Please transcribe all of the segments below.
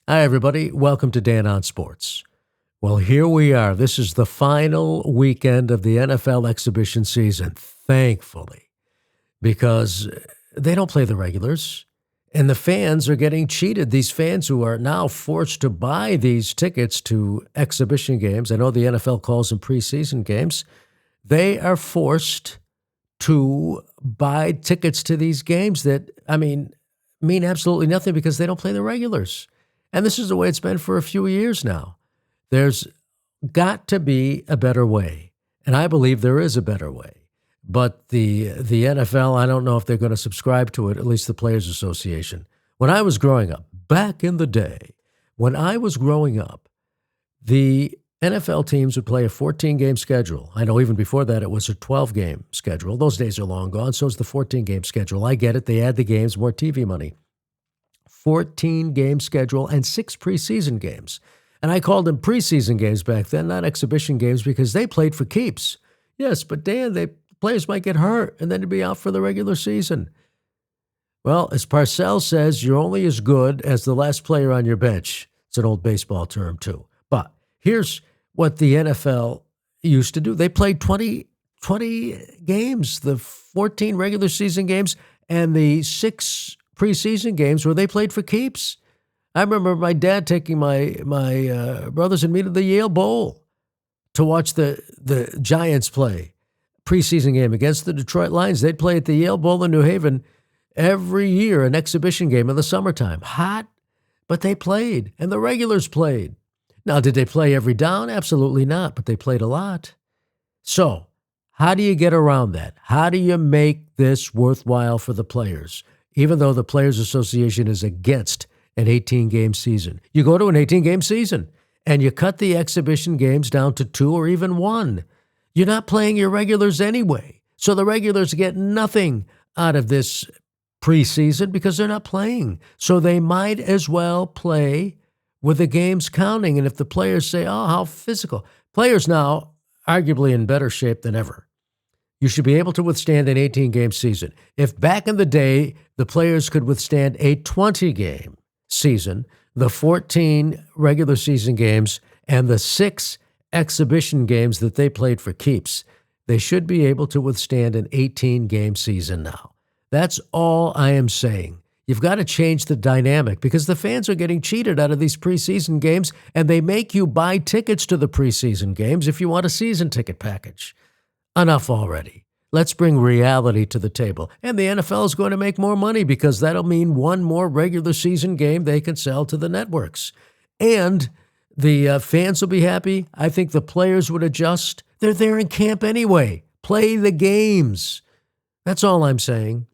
Hi, everybody. Welcome to Dan on Sports. Well, here we are. This is the final weekend of the NFL exhibition season, thankfully, because they don't play the regulars, and the fans are getting cheated. These fans who are now forced to buy these tickets to exhibition games, I know the NFL calls them preseason games, they are forced to buy tickets to these games that, mean absolutely nothing because they don't play the regulars. And this is the way it's been for a few years now. There's got to be a better way, and I believe there is a better way. But the NFL, I don't know if they're going to subscribe to it, at least the Players Association. When I was growing up, back in the day, when I was growing up, the NFL teams would play a 14-game schedule. I know even before that it was a 12-game schedule. Those days are long gone, so is the 14-game schedule. I get it. They add the games, more TV money. 14-game schedule and 6 preseason games. And I called them preseason games back then, not exhibition games, because they played for keeps. Yes, but Dan, players might get hurt and then to be out for the regular season. Well, as Parcells says, you're only as good as the last player on your bench. It's an old baseball term, too. But here's what the NFL used to do. They played 20 games, the 14 regular season games and the 6 preseason games where they played for keeps. I remember my dad taking my brothers and me to the Yale Bowl to watch the Giants play preseason game against the Detroit Lions. They'd play at the Yale Bowl in New Haven every year, an exhibition game in the summertime. Hot, but they played, and the regulars played. Now, did they play every down? Absolutely not, but they played a lot. So, how do you get around that? How do you make this worthwhile for the players? Even though the Players Association is against an 18-game season. You go to an 18-game season, and you cut the exhibition games down to 2 or even 1. You're not playing your regulars anyway. So the regulars get nothing out of this preseason because they're not playing. So they might as well play with the games counting. And if the players say, oh, how physical. Players now arguably in better shape than ever. You should be able to withstand an 18-game season. If back in the day the players could withstand a 20-game season, the 14 regular season games, and the 6 exhibition games that they played for keeps, they should be able to withstand an 18-game season now. That's all I am saying. You've got to change the dynamic because the fans are getting cheated out of these preseason games, and they make you buy tickets to the preseason games if you want a season ticket package. Enough already. Let's bring reality to the table. And the NFL is going to make more money because that'll mean one more regular season game they can sell to the networks. And the fans will be happy. I think the players would adjust. They're there in camp anyway. Play the games. That's all I'm saying.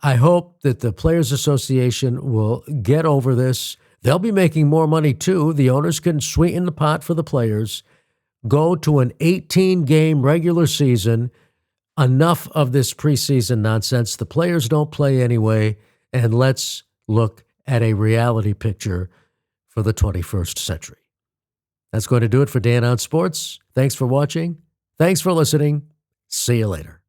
I hope that the Players Association will get over this. They'll be making more money too. The owners can sweeten the pot for the players. Go to an 18-game regular season. Enough of this preseason nonsense. The players don't play anyway, and let's look at a reality picture for the 21st century. That's going to do it for Dan on Sports. Thanks for watching. Thanks for listening. See you later.